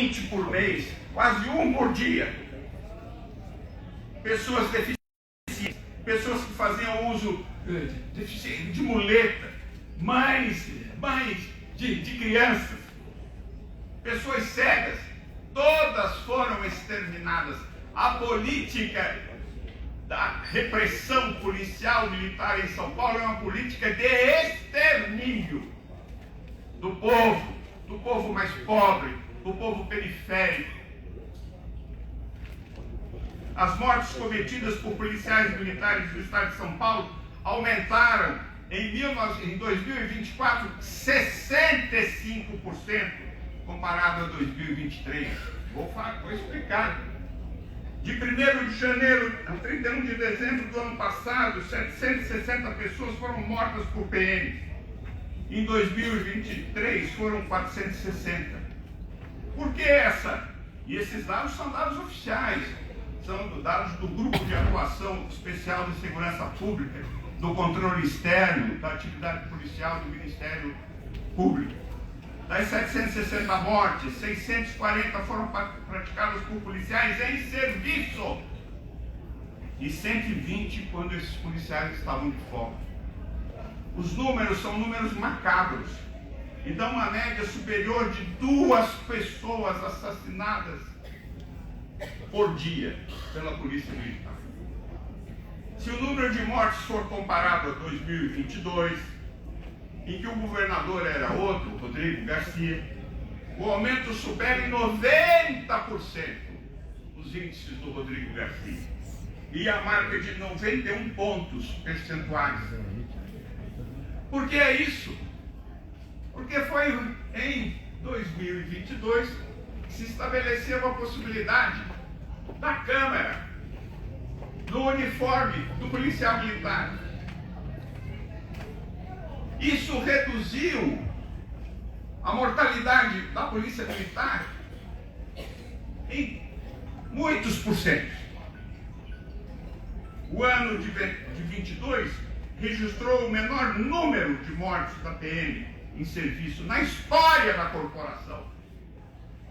20 por mês, quase um por dia. Pessoas deficientes, pessoas que faziam uso de muleta, mães de crianças, pessoas cegas, todas foram exterminadas. A política da repressão policial militar em São Paulo é uma política de extermínio do povo mais pobre, do povo periférico. As mortes cometidas por policiais militares do estado de São Paulo aumentaram em 2024 65% comparado a 2023. Vou explicar. De 1º de janeiro a 31 de dezembro do ano passado, 760 pessoas foram mortas por PM. Em 2023 foram 460. Por que essa? E esses dados são dados oficiais, são dados do Grupo de Atuação Especial de Segurança Pública, do controle externo da atividade policial do Ministério Público. Das 760 mortes, 640 foram praticadas por policiais em serviço e 120 quando esses policiais estavam de folga. Os números são números macabros e dão uma média superior de 2 pessoas assassinadas por dia pela Polícia Militar. Se o número de mortes for comparado a 2022, em que o governador era outro, Rodrigo Garcia, o aumento supera em 90% os índices do Rodrigo Garcia e a marca de 91 pontos percentuais. Por que é isso? Porque foi em 2022 que se estabeleceu a possibilidade da Câmara, do uniforme do policial militar. Isso reduziu a mortalidade da Polícia Militar em muitos porcentos. O ano de 22 registrou o menor número de mortes da PM em serviço na história da corporação.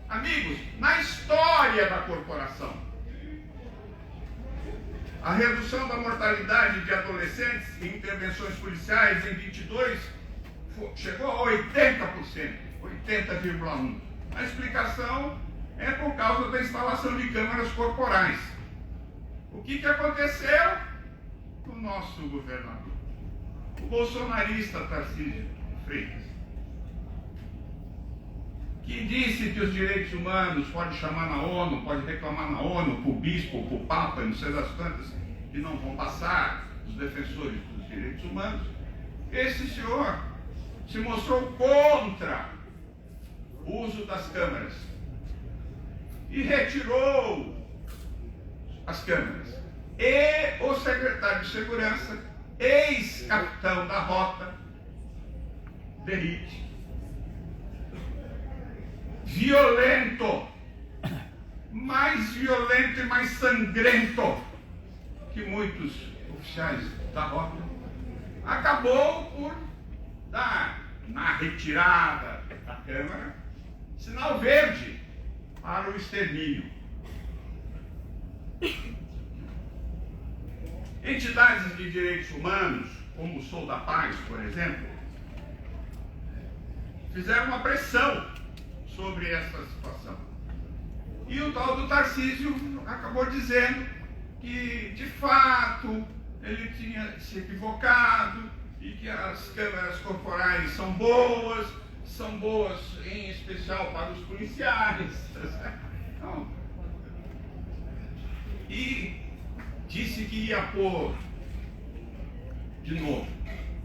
Amigos, na história da corporação. A redução da mortalidade de adolescentes em intervenções policiais em 22 chegou a 80%, 80,1%. A explicação é por causa da instalação de câmeras corporais. O que aconteceu? O nosso governador, o bolsonarista Tarcísio Freitas, que disse que os direitos humanos pode chamar na ONU, pode reclamar na ONU, para o bispo, para o Papa, não sei das quantas, que não vão passar, os defensores dos direitos humanos. Esse senhor se mostrou contra o uso das câmeras e retirou as câmeras. E o secretário de Segurança, ex-capitão da Rota, Derrite, violento, mais violento e mais sangrento que muitos oficiais da Rota, acabou por dar, na retirada da Câmara, sinal verde para o extermínio. Entidades de direitos humanos, como o Sou da Paz, por exemplo, fizeram uma pressão sobre essa situação. E o tal do Tarcísio acabou dizendo que, de fato, ele tinha se equivocado e que as câmeras corporais são boas em especial para os policiais. Então, e disse que ia pôr de novo.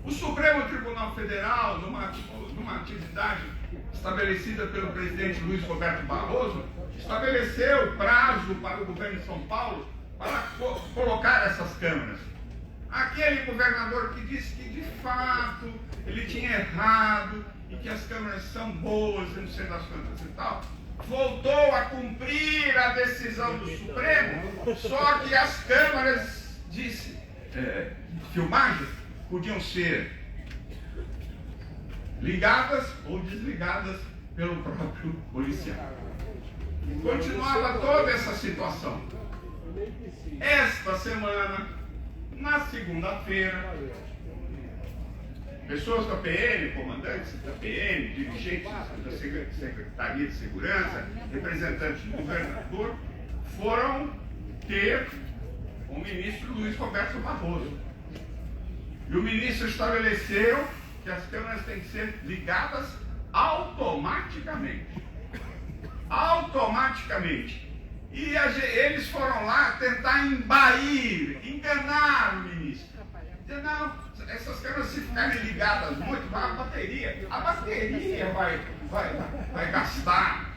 O Supremo Tribunal Federal, numa atividade estabelecida pelo presidente Luiz Roberto Barroso, estabeleceu prazo para o governo de São Paulo para colocar essas câmeras. Aquele governador que disse que, de fato, ele tinha errado e que as câmeras são boas, não sei das quantas e tal, voltou a cumprir a decisão do Supremo, só que as câmeras de filmagem podiam ser ligadas ou desligadas pelo próprio policial. continuava toda essa situação. Esta semana, na segunda-feira, pessoas da PM, comandantes da PM, dirigentes da Secretaria de Segurança, representantes do governador, foram ter o ministro Luiz Roberto Barroso. E o ministro estabeleceu que as câmeras têm que ser ligadas automaticamente. Automaticamente. E eles foram lá tentar enganar o ministro. Dizer, não, essas câmeras se ficarem ligadas muito, a bateria vai gastar.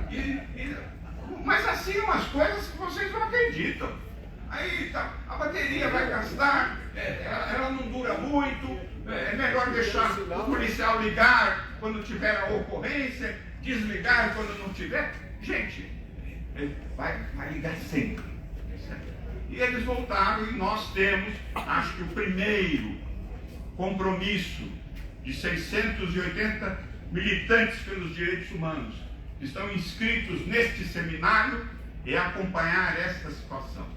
Mas assim umas coisas que vocês não acreditam. Aí a bateria vai gastar, ela não dura muito, é melhor deixar o policial ligar quando tiver a ocorrência, desligar quando não tiver. Gente, vai ligar sempre. E eles voltaram e nós temos, acho que o primeiro compromisso de 680 militantes pelos direitos humanos que estão inscritos neste seminário é acompanhar esta situação.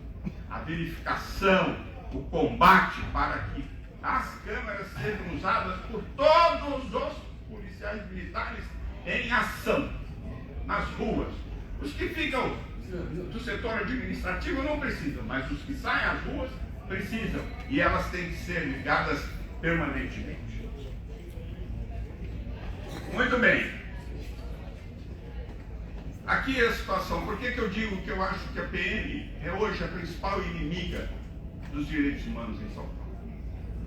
A verificação, o combate para que as câmeras sejam usadas por todos os policiais militares em ação, nas ruas. Os que ficam do setor administrativo não precisam, mas os que saem às ruas precisam. E elas têm que ser ligadas permanentemente. Muito bem. Aqui é a situação. Por que eu digo que eu acho que a PM é hoje a principal inimiga dos direitos humanos em São Paulo?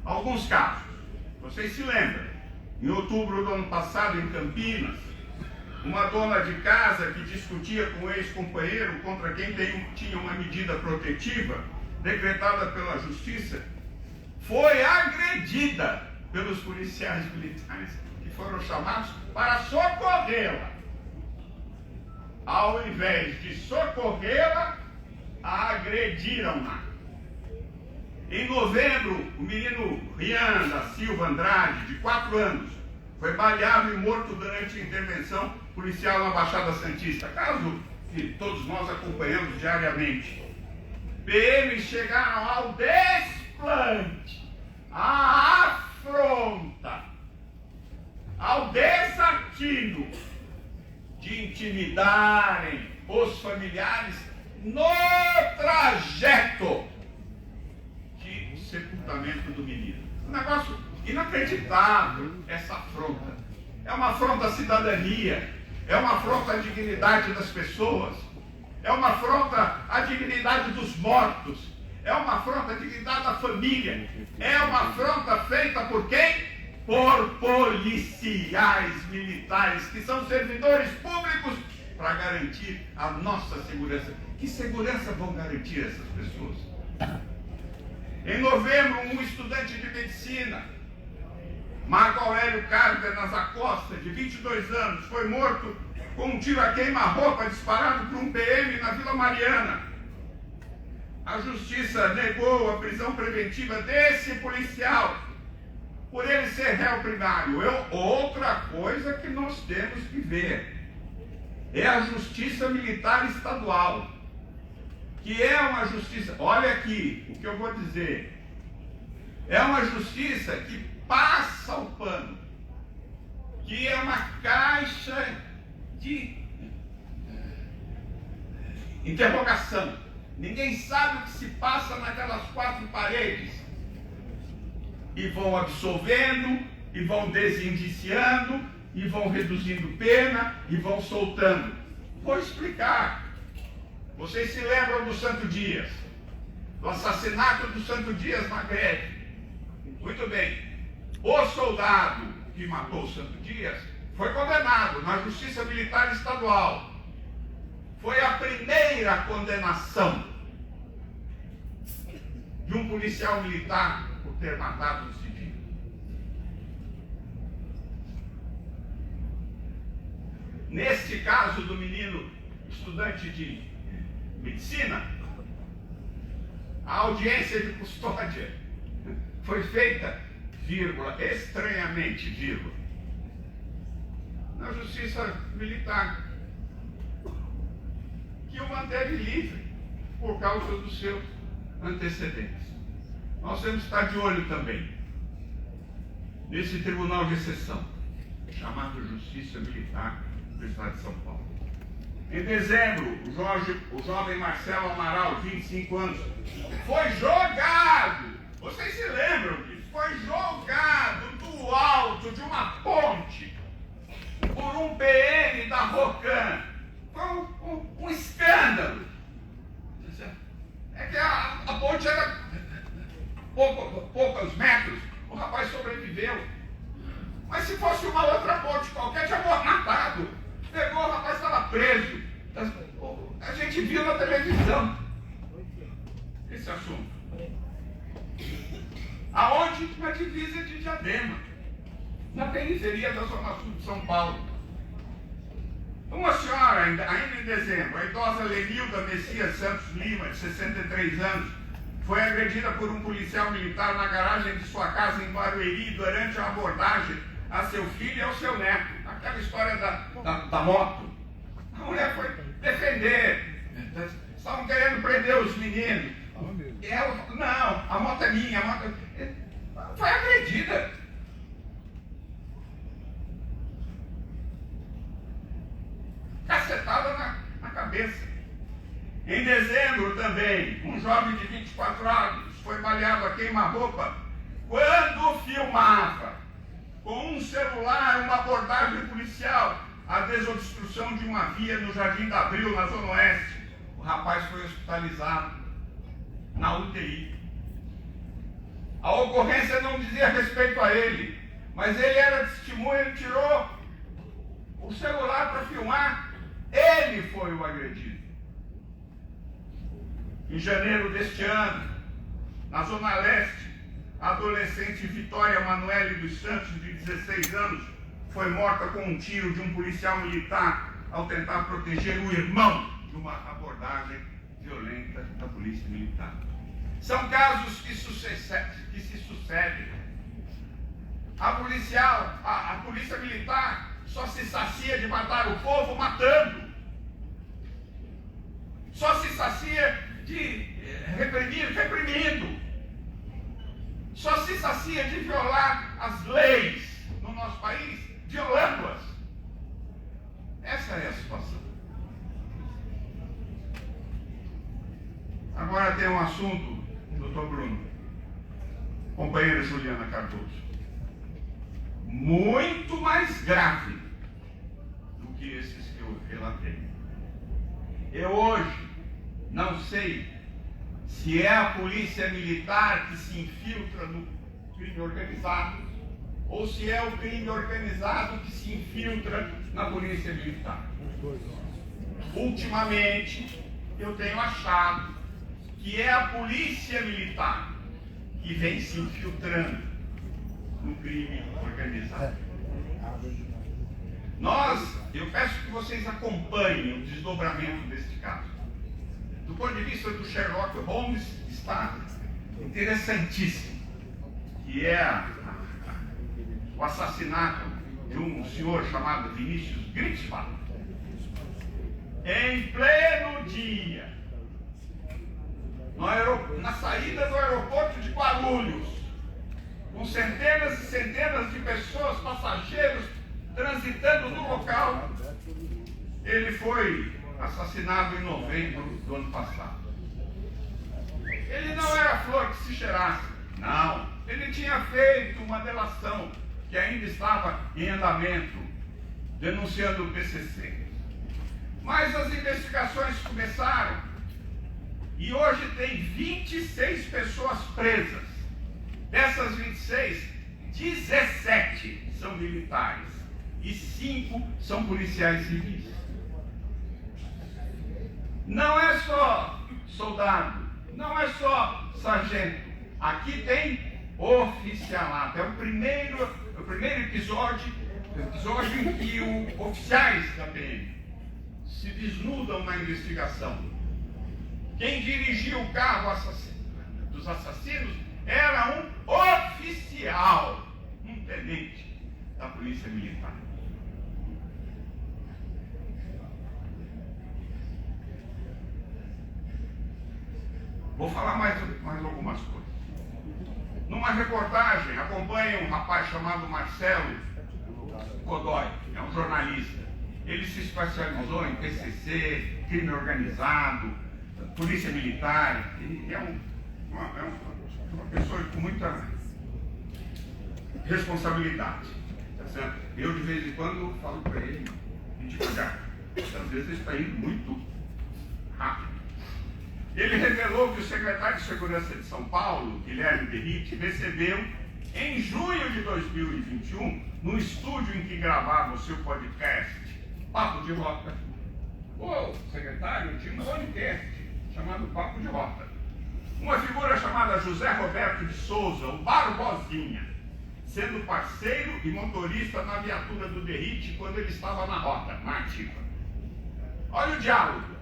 Alguns casos. Vocês se lembram? Em outubro do ano passado, em Campinas, uma dona de casa que discutia com o ex-companheiro contra quem tinha uma medida protetiva decretada pela Justiça, foi agredida pelos policiais militares que foram chamados para socorrê-la. Ao invés de socorrê-la, agrediram-na. Em novembro, o menino Rian da Silva Andrade, de 4 anos, foi baleado e morto durante a intervenção policial na Baixada Santista, caso que todos nós acompanhamos diariamente. PMs chegaram ao desplante, à afronta, ao desatino de intimidarem os familiares no trajeto de sepultamento do menino. Um negócio inacreditável, essa afronta. É uma afronta à cidadania, é uma afronta à dignidade das pessoas, é uma afronta à dignidade dos mortos, é uma afronta à dignidade da família, é uma afronta feita por quem? Por policiais militares, que são servidores públicos para garantir a nossa segurança. Que segurança vão garantir essas pessoas? Em novembro, um estudante de medicina, Marco Aurélio Cárdenas Acosta, de 22 anos, foi morto com um tiro a queima-roupa disparado por um PM na Vila Mariana. A justiça negou a prisão preventiva desse policial por ele ser réu primário. Outra coisa que nós temos que ver é a justiça militar estadual, que é uma justiça, olha aqui o que eu vou dizer, é uma justiça que passa o pano, que é uma caixa de interrogação. Ninguém sabe o que se passa naquelas 4 paredes. E vão absolvendo, e vão desindiciando, e vão reduzindo pena, e vão soltando. Vou explicar. Vocês se lembram do Santo Dias? Do assassinato do Santo Dias na greve? Muito bem. O soldado que matou o Santo Dias foi condenado na Justiça Militar Estadual. Foi a primeira condenação de um policial militar por ter matado um civil. Neste caso do menino estudante de medicina, a audiência de custódia foi feita, vírgula, estranhamente, vírgula, na Justiça Militar. Que manteve livre por causa dos seus antecedentes. Nós temos que estar de olho também nesse tribunal de exceção, chamado Justiça Militar do Estado de São Paulo. Em dezembro, o jovem Marcelo Amaral, de 25 anos, foi jogado. Vocês se lembram disso? Foi jogado do alto de uma ponte por um PM da Rocan. Foi um escândalo. É que a ponte era poucos metros, o rapaz sobreviveu. Mas se fosse uma outra ponte qualquer, tinha matado. Pegou, o rapaz estava preso. A gente viu na televisão esse assunto. Aonde? Na divisa de Diadema, na periferia da Zona Sul de São Paulo. Uma senhora, ainda em dezembro, a idosa Lenilda Messias Santos Lima, de 63 anos, foi agredida por um policial militar na garagem de sua casa em Barueri durante a abordagem a seu filho e ao seu neto. Aquela história da moto. A mulher foi defender. Estavam querendo prender os meninos. E ela falou, não, a moto é minha, a moto... Foi agredida. Cacetada na cabeça. Em dezembro também, um jovem de 24 anos foi baleado a queima-roupa quando filmava com um celular uma abordagem policial a desobstrução de uma via no Jardim da Abril, na Zona Oeste. O rapaz foi hospitalizado na UTI. A ocorrência não dizia respeito a ele, mas ele era testemunha, ele tirou o celular para filmar. Ele foi o agredido. Em janeiro deste ano, na Zona Leste, a adolescente Vitória Manoele dos Santos, de 16 anos, foi morta com um tiro de um policial militar ao tentar proteger o irmão de uma abordagem violenta da polícia militar. São casos que se sucedem. A polícia militar só se sacia de matar o povo matando. Só se sacia de reprimir reprimindo. Só se sacia de violar as leis no nosso país, violando-as. Essa é a situação. Agora tem um assunto, doutor Bruno, companheira Juliana Cardoso, muito mais grave do que esses que eu relatei. Eu hoje não sei se é a polícia militar que se infiltra no crime organizado ou se é o crime organizado que se infiltra na polícia militar. Ultimamente, eu tenho achado que é a polícia militar que vem se infiltrando no crime organizado. Eu peço que vocês acompanhem o desdobramento deste caso. Do ponto de vista do Sherlock Holmes, está interessantíssimo, que é o assassinato de um senhor chamado Vinícius Gritzbach, em pleno dia, na saída do aeroporto de Guarulhos, com centenas e centenas de pessoas, passageiros, transitando no local. Ele foi assassinado em novembro do ano passado. Ele não era flor que se cheirasse, não. Ele tinha feito uma delação que ainda estava em andamento, denunciando o PCC. Mas as investigações começaram e hoje tem 26 pessoas presas. Dessas 26, 17 são militares e 5 são policiais civis. Não é só soldado, não é só sargento. Aqui tem oficialato. É o primeiro episódio em que os oficiais da PM se desnudam na investigação. Quem dirigiu o carro dos assassinos era um oficial, um tenente da Polícia Militar. Vou falar mais algumas coisas. Numa reportagem, acompanha um rapaz chamado Marcelo Godoy, é um jornalista. Ele se especializou em PCC, crime organizado, polícia militar, e é uma pessoa com muita responsabilidade. Tá certo? Eu, de vez em quando, falo para ele, devagar. Às vezes ele está indo muito rápido. Ele revelou que o secretário de Segurança de São Paulo, Guilherme Derrite, recebeu, em junho de 2021, no estúdio em que gravava o seu podcast, Papo de Rota, o secretário tinha um podcast chamado Papo de Rota. Uma figura chamada José Roberto de Souza, o Barbosinha, sendo parceiro e motorista na viatura do Derrite quando ele estava na rota, na ativa. Olha o diálogo.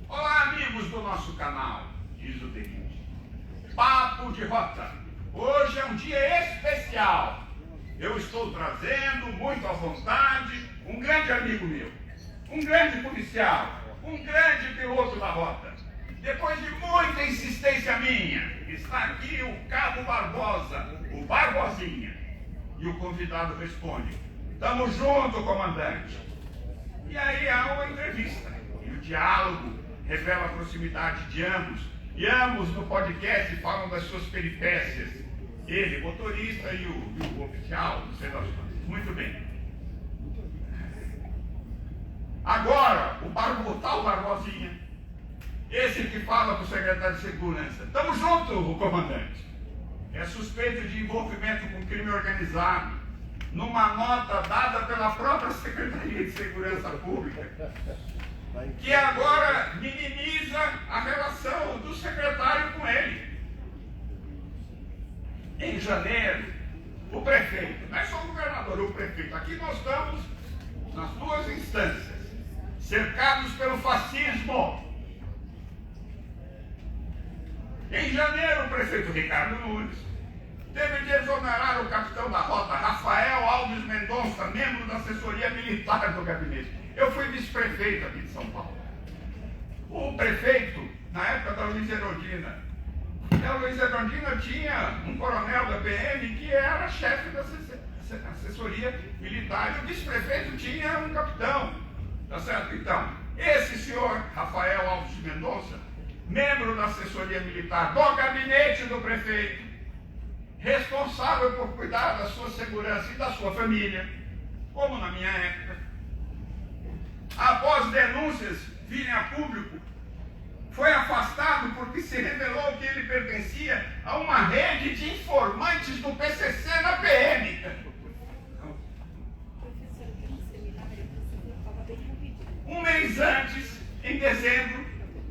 Olá, amigos do nosso canal, diz o Derrite. Papo de Rota. Hoje é um dia especial. Eu estou trazendo, muito à vontade, um grande amigo meu, um grande policial, um grande piloto da rota. Depois de muita insistência minha, está aqui o Cabo Barbosa, o Barbosinha. E o convidado responde: "Tamo junto, comandante." E aí há uma entrevista. E o diálogo revela a proximidade de ambos. E ambos no podcast falam das suas peripécias. Ele, motorista, e o oficial, não sei das coisas. Muito bem. Agora, o tal Barbosinha, esse que fala para o secretário de Segurança: "Tamo junto, comandante." É suspeito de envolvimento com crime organizado, numa nota dada pela própria Secretaria de Segurança Pública, que agora minimiza a relação do secretário com ele. Em janeiro, o prefeito, não é só o governador, o prefeito, aqui nós estamos nas duas instâncias, cercados pelo fascismo. Em janeiro, o prefeito Ricardo Nunes teve de exonerar o capitão da rota, Rafael Alves Mendonça, membro da assessoria militar do gabinete. Eu fui vice-prefeito aqui de São Paulo. O prefeito, na época da Luiz Erundina, a Luiz Erundina tinha um coronel da PM que era chefe da assessoria militar, e o vice-prefeito tinha um capitão. Tá certo? Então, esse senhor, Rafael Alves Mendonça, membro da assessoria militar do gabinete do prefeito, responsável por cuidar da sua segurança e da sua família, como na minha época, após denúncias virem a público, foi afastado porque se revelou que ele pertencia a uma rede de informantes do PCC na PM. Um mês antes, em dezembro,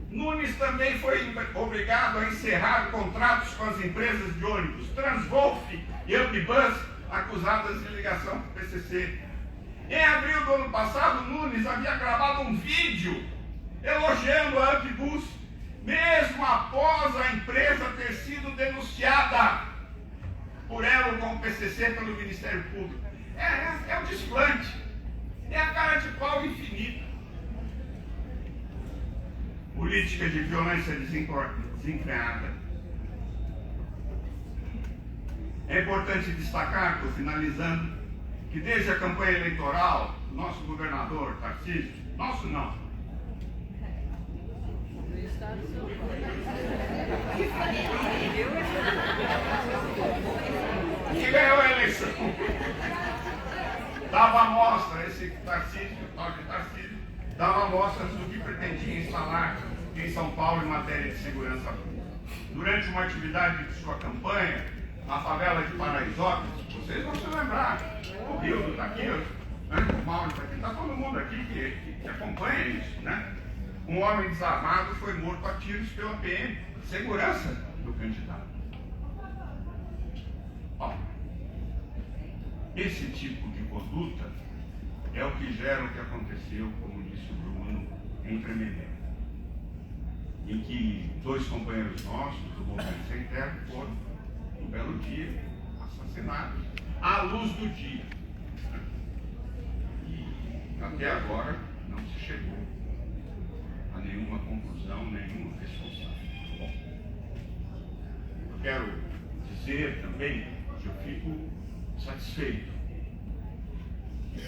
Nunes também foi obrigado a encerrar contratos com as empresas de ônibus Transvolf e Ambibus, acusadas de ligação com o PCC. Em abril do ano passado, Nunes havia gravado um vídeo elogiando a Ambibus, mesmo após a empresa ter sido denunciada por ela com o PCC pelo Ministério Público. É um desplante, é a cara de pau infinita. Política de violência desenfreada. É importante destacar, estou finalizando, que desde a campanha eleitoral, o nosso governador Tarcísio, nosso não, que ganhou a eleição, dava amostra, esse Tarcísio, o tal de Tarcísio, dava amostras do que pretendia instalar em São Paulo em matéria de segurança pública. Durante uma atividade de sua campanha, na favela de Paraisópolis, vocês vão se lembrar, o Rildo está aqui, né? O Mauro está aqui, está todo mundo aqui que acompanha isso, né? Um homem desarmado foi morto a tiros pela PM, segurança do candidato. Ó, esse tipo de conduta é o que gera o que aconteceu, como disse o Bruno, em Tremembé, em que dois companheiros nossos do Movimento Sem Terra foram, um belo dia, assassinados à luz do dia. E até agora não se chegou a nenhuma conclusão, nenhuma responsável. Bom, quero dizer também que eu fico satisfeito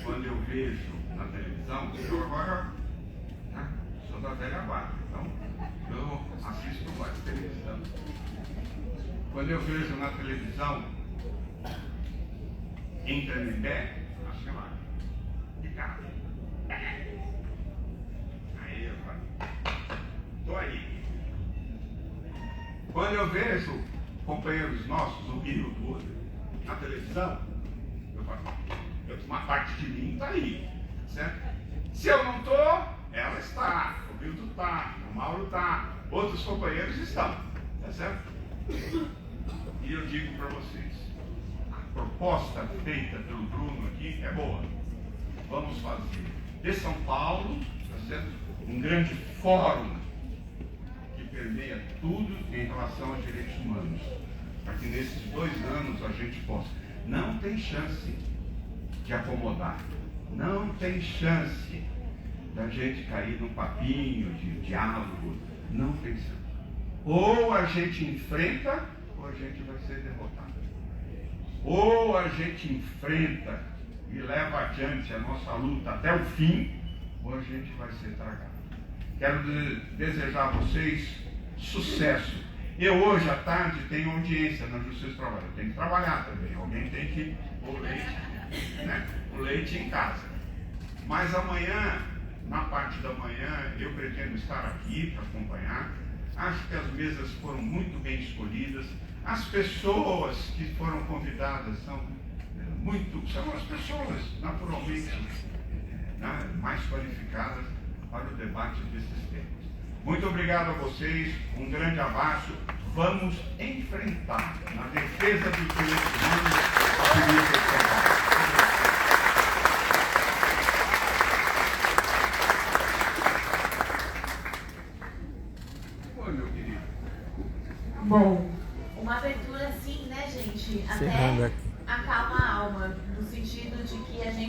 quando eu vejo na televisão. Eu agora sou da velha guarda, então eu assisto mais televisão. Quando eu vejo na televisão em Tremembé, acho lá, de carro. Aí eu falo, estou aí. Quando eu vejo companheiros nossos, o Rio todo, na televisão, eu falo, uma parte de mim está aí, certo? Se eu não estou, ela está, o Vildo está, o Mauro está, outros companheiros estão, tá certo? E eu digo para vocês, a proposta feita pelo Bruno aqui é boa. Vamos fazer de São Paulo, tá certo? Um grande fórum que permeia tudo em relação aos direitos humanos, para que nesses 2 anos a gente possa. Não tem chance de acomodar, não tem chance da gente cair num papinho de diálogo, não tem chance. Ou a gente enfrenta, ou a gente vai ser derrotado. Ou a gente enfrenta e leva adiante a nossa luta até o fim, ou a gente vai ser tragado. Quero desejar a vocês sucesso. Eu hoje à tarde tenho audiência na Justiça do Trabalho. Eu tenho que trabalhar também. Alguém tem que pôr leite, né? O leite em casa. Mas amanhã, na parte da manhã, eu pretendo estar aqui para acompanhar. Acho que as mesas foram muito bem escolhidas. As pessoas que foram convidadas são as pessoas naturalmente mais qualificadas para o debate desses temas. Muito obrigado a vocês, um grande abraço. Vamos enfrentar na defesa dos direitos humanos a polícia de São Paulo. Oi, meu querido. Bom, uma abertura assim, né, gente? Até acalma a alma, no sentido de que a gente